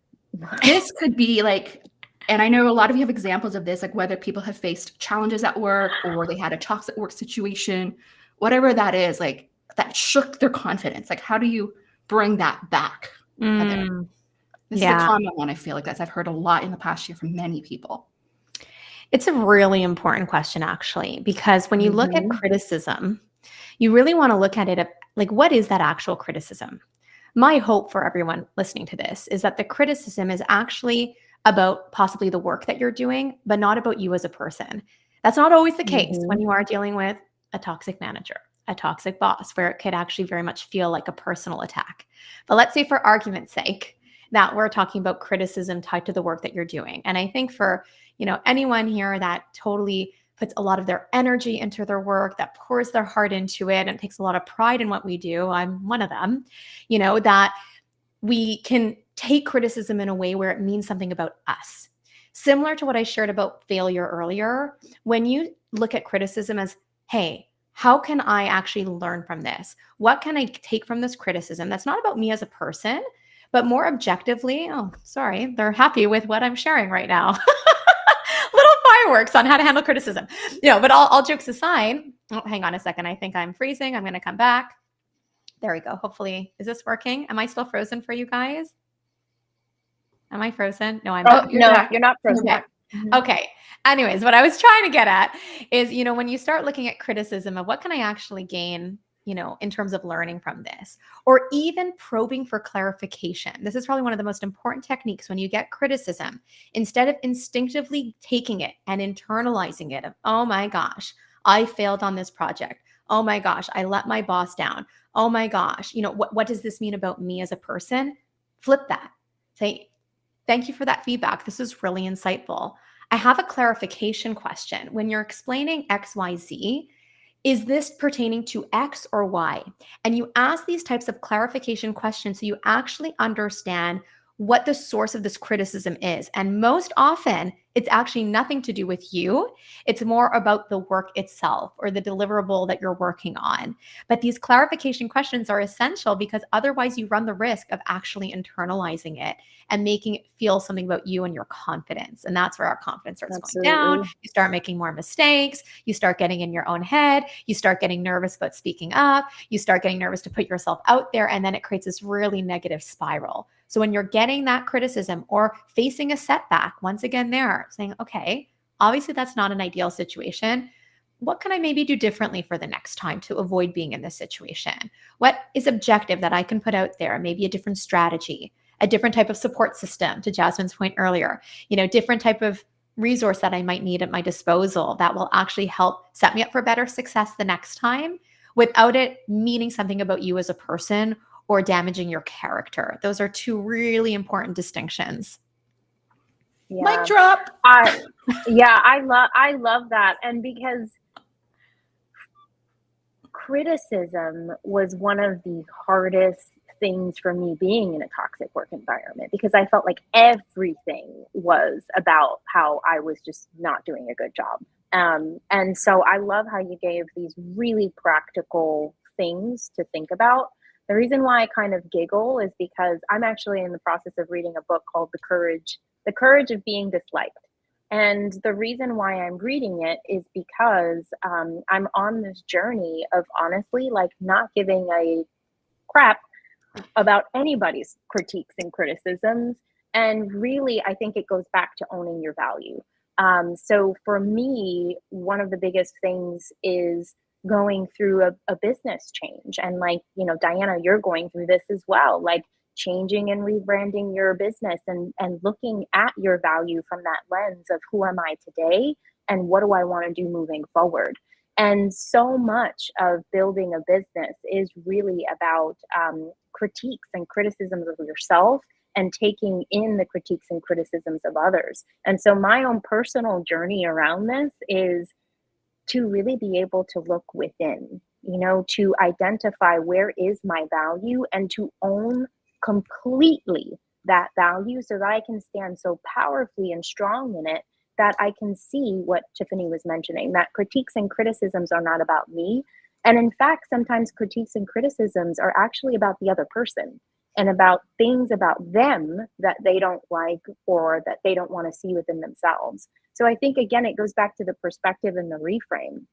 this could be like, and I know a lot of you have examples of this, like whether people have faced challenges at work or they had a toxic work situation, whatever that is, like that shook their confidence. Like, how do you bring that back, Heather? Mm. This is a Yeah. common one, I feel like, as I've heard a lot in the past year from many people. It's a really important question, actually, because when you look at criticism, you really want to look at it like, what is that actual criticism? My hope for everyone listening to this is that the criticism is actually about possibly the work that you're doing, but not about you as a person. That's not always the case when you are dealing with a toxic manager, a toxic boss, where it could actually very much feel like a personal attack. But let's say, for argument's sake, that we're talking about criticism tied to the work that you're doing. And I think for anyone here that totally puts a lot of their energy into their work, that pours their heart into it and takes a lot of pride in what we do, I'm one of them, that we can take criticism in a way where it means something about us. Similar to what I shared about failure earlier, when you look at criticism as, hey, how can I actually learn from this? What can I take from this criticism? That's not about me as a person, but more objectively, oh, sorry, they're happy with what I'm sharing right now. Little fireworks on how to handle criticism. But all jokes aside, oh, hang on a second. I think I'm freezing. I'm going to come back. There we go. Hopefully, is this working? Am I still frozen for you guys? Am I frozen? No, I'm back. No, you're not frozen. Okay. Okay. Anyways, what I was trying to get at is, when you start looking at criticism of what can I actually gain, in terms of learning from this, or even probing for clarification. This is probably one of the most important techniques when you get criticism. Instead of instinctively taking it and internalizing it of, oh my gosh, I failed on this project. Oh my gosh, I let my boss down. Oh my gosh, what does this mean about me as a person? Flip that. Say, thank you for that feedback. This is really insightful. I have a clarification question. When you're explaining XYZ, Is this pertaining to X or Y? And you ask these types of clarification questions so you actually understand what the source of this criticism is. And most often, it's actually nothing to do with you. It's more about the work itself or the deliverable that you're working on. But these clarification questions are essential because otherwise you run the risk of actually internalizing it and making it feel something about you and your confidence. And that's where our confidence starts going down. Absolutely. You start making more mistakes. You start getting in your own head. You start getting nervous about speaking up. You start getting nervous to put yourself out there. And then it creates this really negative spiral. So when you're getting that criticism or facing a setback, once again, there saying, okay, obviously that's not an ideal situation. What can I maybe do differently for the next time to avoid being in this situation? What is objective that I can put out there? Maybe a different strategy, a different type of support system, to Jasmine's point earlier, different type of resource that I might need at my disposal that will actually help set me up for better success the next time without it meaning something about you as a person or damaging your character. Those are two really important distinctions. Yeah. Mic drop. I love that. And because criticism was one of the hardest things for me being in a toxic work environment, because I felt like everything was about how I was just not doing a good job. And so I love how you gave these really practical things to think about. The reason why I kind of giggle is because I'm actually in the process of reading a book called The Courage of Being Disliked. And the reason why I'm reading it is because I'm on this journey of honestly, like, not giving a crap about anybody's critiques and criticisms. And really, I think it goes back to owning your value. So for me, one of the biggest things is going through a business change. And like, Diana, you're going through this as well, like changing and rebranding your business and looking at your value from that lens of who am I today and what do I want to do moving forward. And so much of building a business is really about critiques and criticisms of yourself and taking in the critiques and criticisms of others. And so my own personal journey around this is to really be able to look within, to identify where is my value and to own completely that value so that I can stand so powerfully and strong in it that I can see what Tiffany was mentioning, that critiques and criticisms are not about me. And in fact, sometimes critiques and criticisms are actually about the other person and about things about them that they don't like or that they don't want to see within themselves. So I think, again, it goes back to the perspective and the reframe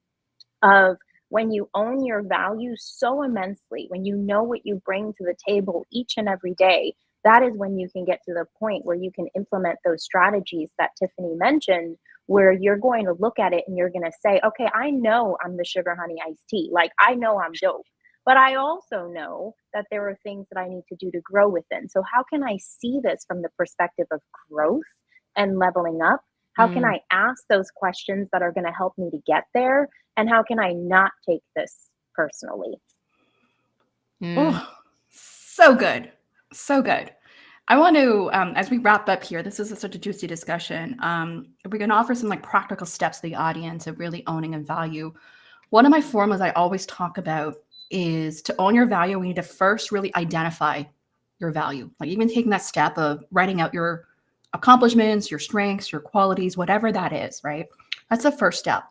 of when you own your value so immensely, when you know what you bring to the table each and every day, that is when you can get to the point where you can implement those strategies that Tiffany mentioned, where you're going to look at it and you're going to say, okay, I know I'm the sugar honey iced tea. Like, I know I'm dope, but I also know that there are things that I need to do to grow within. So how can I see this from the perspective of growth and leveling up? How can I ask those questions that are going to help me to get there? And how can I not take this personally? Oh, so good. So good. I want to, as we wrap up here, this is such a juicy discussion. We're going to offer some like practical steps to the audience of really owning a value. One of my formulas I always talk about is to own your value. We need to first really identify your value. Like even taking that step of writing out your accomplishments, your strengths, your qualities, whatever that is, right? That's the first step.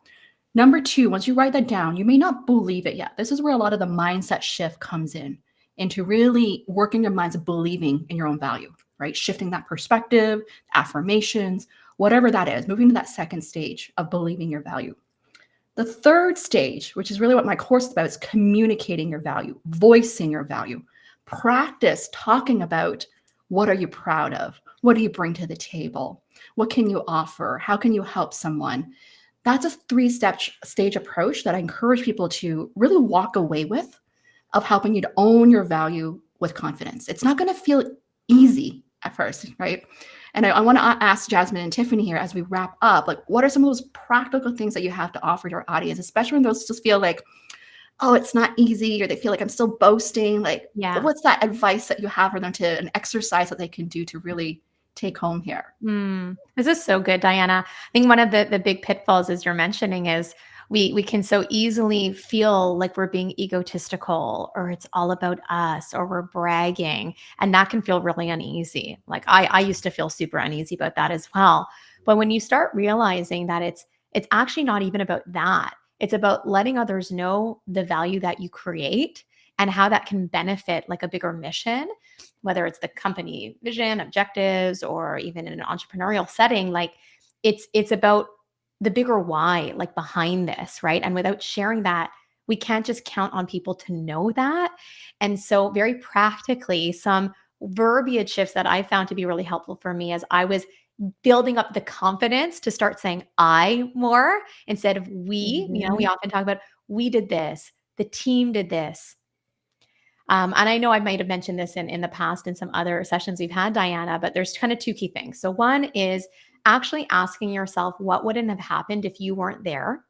Number two, once you write that down, you may not believe it yet. This is where a lot of the mindset shift comes in, into really working your minds believing in your own value, right? Shifting that perspective, affirmations, whatever that is, moving to that second stage of believing your value. The third stage, which is really what my course is about, is communicating your value, voicing your value. Practice talking about what are you proud of? What do you bring to the table? What can you offer? How can you help someone? That's a three-step stage approach that I encourage people to really walk away with, of helping you to own your value with confidence. It's not going to feel easy at first, right? And I want to ask Jasmine and Tiffany here as we wrap up, like, what are some of those practical things that you have to offer your audience, especially when those just feel like, oh, it's not easy, or they feel like I'm still boasting. Like, what's that advice that you have for them, to an exercise that they can do to really take home here? This is so good, Diana. I think one of the big pitfalls, as you're mentioning, is We can so easily feel like we're being egotistical, or it's all about us, or we're bragging, and that can feel really uneasy. Like I used to feel super uneasy about that as well. But when you start realizing that it's actually not even about that. It's about letting others know the value that you create and how that can benefit like a bigger mission, whether it's the company vision, objectives, or even in an entrepreneurial setting. Like it's about the bigger why, like behind this, right? And without sharing that, we can't just count on people to know that. And so, very practically, some verbiage shifts that I found to be really helpful for me as I was building up the confidence to start saying I more instead of we. You know, we Mhm. often talk about we did this, the team did this. And I know I might have mentioned this in the past in some other sessions we've had, Diana, but there's kind of two key things. So, one is actually asking yourself, what wouldn't have happened if you weren't there?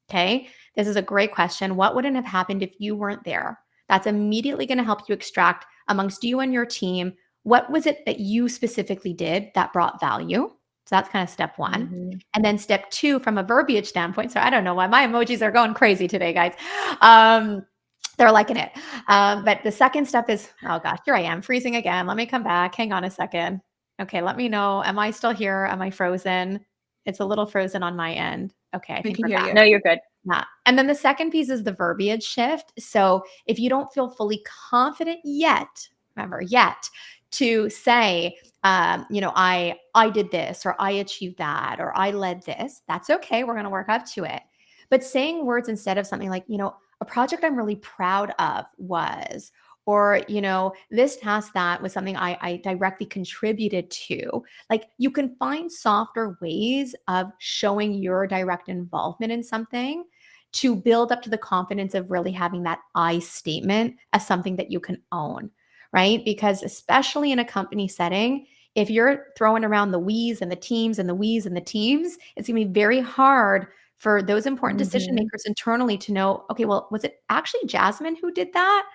Okay. This is a great question. What wouldn't have happened if you weren't there? That's immediately going to help you extract amongst you and your team, what was it that you specifically did that brought value? So that's kind of step one. Mhm. And then step two, from a verbiage standpoint. So I don't know why my emojis are going crazy today, guys. Um, they're liking it. But the second step is, oh gosh, here I am freezing again. Let me come back. Hang on a second. Okay, let me know. Am I still here? Am I frozen? It's a little frozen on my end. Okay, I We think can we're hear back. you. No, you're good. Yeah. And then the second piece is the verbiage shift. So if you don't feel fully confident yet, remember, yet to say, I did this, or I achieved that, or I led this, that's okay. We're going to work up to it. But saying words instead of something like, a project I'm really proud of was, or, this task that was something I directly contributed to. Like, you can find softer ways of showing your direct involvement in something to build up to the confidence of really having that I statement as something that you can own, right? Because especially in a company setting, if you're throwing around the we's and the teams and the we's and the teams, it's going to be very hard for those important decision Mhm. makers internally to know, okay, well, was it actually Jasmine who did that?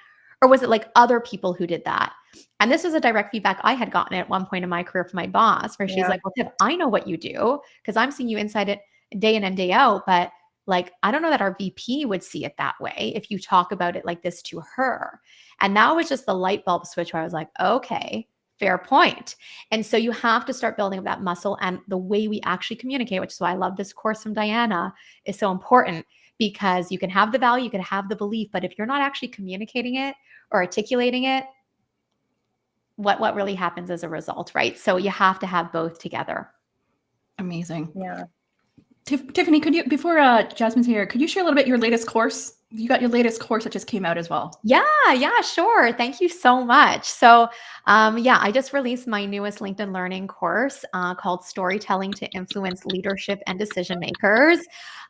Or was it like other people who did that? And this was a direct feedback I had gotten at one point in my career from my boss, where she's Yeah. like, well, Tiff, I know what you do because I'm seeing you inside it day in and day out. But like, I don't know that our VP would see it that way if you talk about it like this to her. And that was just the light bulb switch where I was like, okay, fair point. And so you have to start building up that muscle, and the way we actually communicate, which is why I love this course from Diana, is so important, because you can have the value, you can have the belief, but if you're not actually communicating it or articulating it, what really happens as a result, right? So you have to have both together. Amazing. Yeah. Tiffany, could you, before Jasmine's here, could you share a little bit your latest course? You got your latest course that just came out as well. Yeah, sure. Thank you so much. So, I just released my newest LinkedIn Learning course called Storytelling to Influence Leadership and Decision Makers.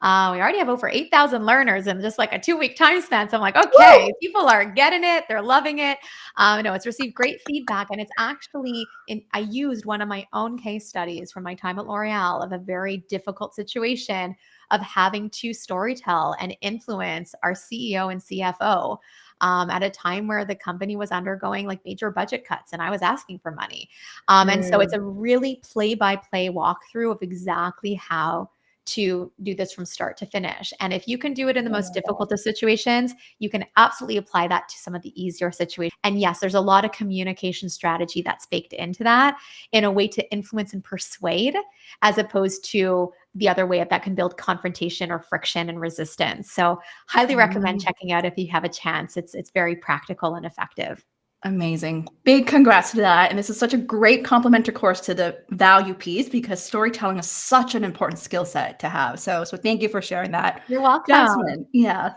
We already have over 8,000 learners in just like a 2-week time span. So I'm like, okay, Woo! people are getting it. They're loving it. No, it's received great feedback. And it's actually, I used one of my own case studies from my time at L'Oreal of a very difficult situation of having to storytell and influence our CEO and CFO at a time where the company was undergoing like major budget cuts and I was asking for money. And so it's Mm. a really play-by-play walkthrough of exactly how to do this from start to finish. And if you can do it in the I most love that. difficult of situations, you can absolutely apply that to some of the easier situations. And yes, there's a lot of communication strategy that's baked into that in a way to influence and persuade, as opposed to the other way of that can build confrontation or friction and resistance. So highly recommend checking out if you have a chance. It's very practical and effective. Amazing. Big congrats to that. And this is such a great complementary course to the value piece, because storytelling is such an important skill set to have. So thank you for sharing that. You're welcome. Jasmine, yeah.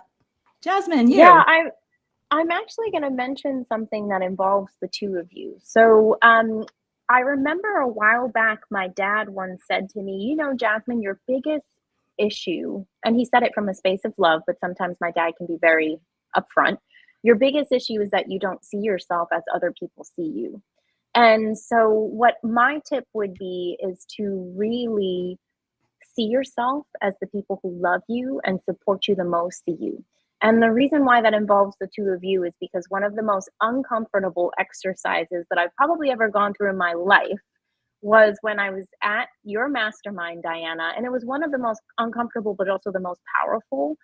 Jasmine, Yeah, you. I'm actually going to mention something that involves the two of you. So, I remember a while back, my dad once said to me, Jasmine, your biggest issue, and he said it from a space of love, but sometimes my dad can be very upfront. Your biggest issue is that you don't see yourself as other people see you. And so, what my tip would be is to really see yourself as the people who love you and support you the most see you. And the reason why that involves the two of you is because one of the most uncomfortable exercises that I've probably ever gone through in my life was when I was at your mastermind, Diana, and it was one of the most uncomfortable, but also the most powerful.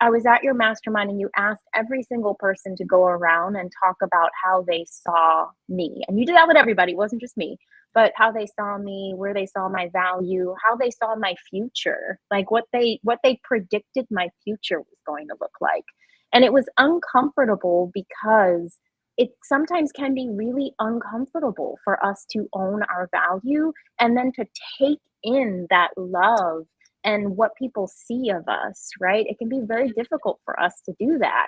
I was at your mastermind and you asked every single person to go around and talk about how they saw me. And you did that with everybody, it wasn't just me, but how they saw me, where they saw my value, how they saw my future, like what they predicted my future was going to look like. And it was uncomfortable because it sometimes can be really uncomfortable for us to own our value and then to take in that love and what people see of us, right? It can be very difficult for us to do that.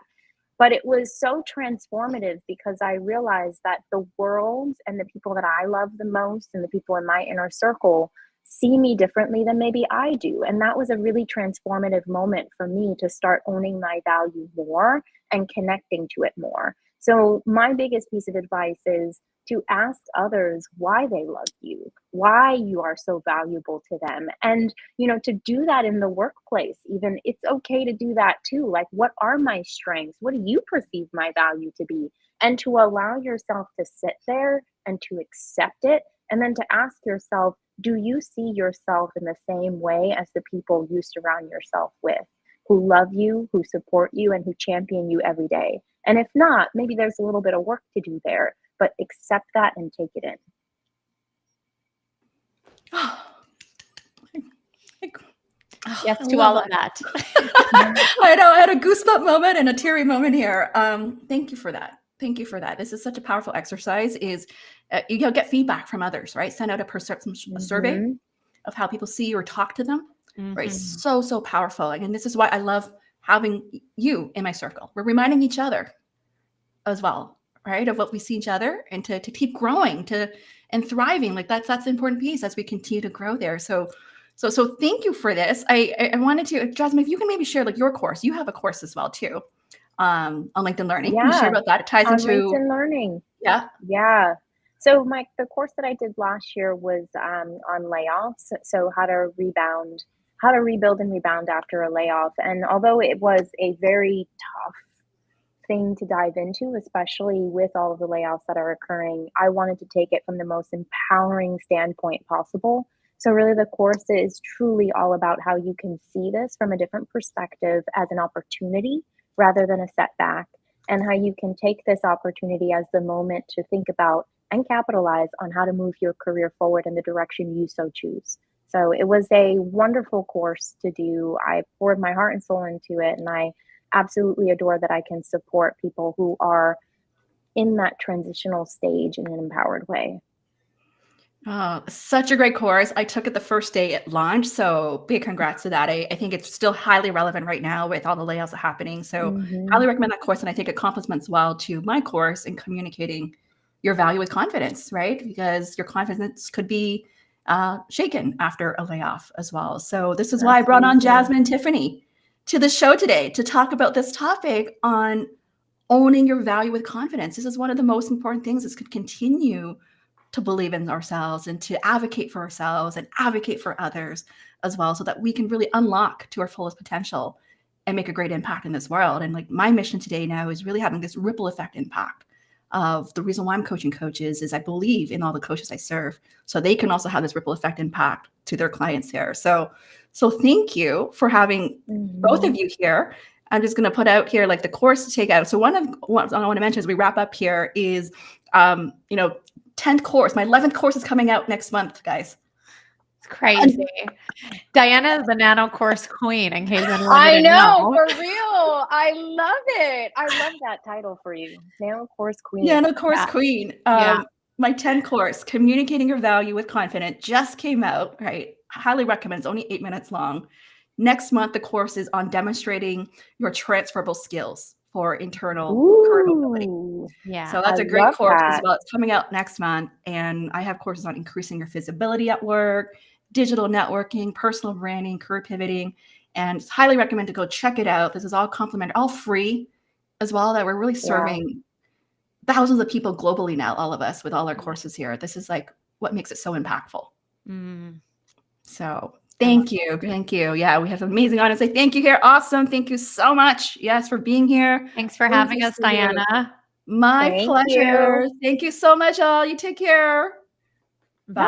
But it was so transformative because I realized that the world and the people that I love the most and the people in my inner circle see me differently than maybe I do. And that was a really transformative moment for me to start owning my value more and connecting to it more. So, my biggest piece of advice is to ask others why they love you, why you are so valuable to them. And, to do that in the workplace, even it's okay to do that too. Like, what are my strengths? What do you perceive my value to be? And to allow yourself to sit there and to accept it. And then to ask yourself, do you see yourself in the same way as the people you surround yourself with, who love you, who support you, and who champion you every day? And if not, maybe there's a little bit of work to do there, but accept that and take it in. Yes to all of that. I know, I had a goosebump moment and a teary moment here. Thank you for that. Thank you for that. This is such a powerful exercise. You get feedback from others, right? Send out a survey of how people see you or talk to them, right? So powerful. And this is why I love having you in my circle. We're reminding each other as well, right, of what we see each other, and to keep growing and thriving. Like that's the important piece as we continue to grow there. So thank you for this. I wanted to, Jasmine, if you can maybe share like your course. You have a course as well too, on LinkedIn Learning. Yeah, can you share about that? It ties on into LinkedIn Learning. Yeah. So the course that I did last year was on layoffs. So how to rebuild and rebound after a layoff. And although it was a very tough thing to dive into, especially with all of the layoffs that are occurring, I wanted to take it from the most empowering standpoint possible. So really the course is truly all about how you can see this from a different perspective as an opportunity rather than a setback, and how you can take this opportunity as the moment to think about and capitalize on how to move your career forward in the direction you so choose. So it was a wonderful course to do. I poured my heart and soul into it, and I absolutely adore that I can support people who are in that transitional stage in an empowered way. Oh, such a great course. I took it the first day it launched, so big congrats to that. I think it's still highly relevant right now with all the layoffs happening. So highly recommend that course, and I think it complements well to my course in communicating your value with confidence, right? Because your confidence could be shaken after a layoff as well. So this is why I brought on Jasmine and Tiffany to the show today to talk about this topic on owning your value with confidence. This is one of the most important things. This could continue to believe in ourselves and to advocate for ourselves and advocate for others as well, so that we can really unlock to our fullest potential and make a great impact in this world. And like my mission today now is really having this ripple effect impact of the reason why I'm coaching coaches is I believe in all the coaches I serve, so they can also have this ripple effect impact to their clients here. So thank you for having both of you here. I'm just going to put out here like the course to take out. So what I want to mention as we wrap up here is, 10th course. My 11th course is coming out next month, guys. It's crazy. Diana is the nano course queen, in case anyone I didn't know. For real. I love it. I love that title for you. Nano course queen. Nano course queen. My 10th course, Communicating Your Value with Confidence, just came out, right? Highly recommend. It's only 8 minutes long. Next month, the course is on demonstrating your transferable skills for internal ability. Yeah. So that's a great course as well. It's coming out next month. And I have courses on increasing your visibility at work, digital networking, personal branding, career pivoting, and highly recommend to go check it out. This is all complimentary, all free as well, that we're really serving thousands of people globally now, all of us with all our courses here. This is like what makes it so impactful. So thank you. Thank you. Yeah, we have an amazing audience. Thank you here. Awesome. Thank you so much. Yes, for being here. Thanks for having us, Diana. My pleasure. Thank you so much, all. You take care. Bye.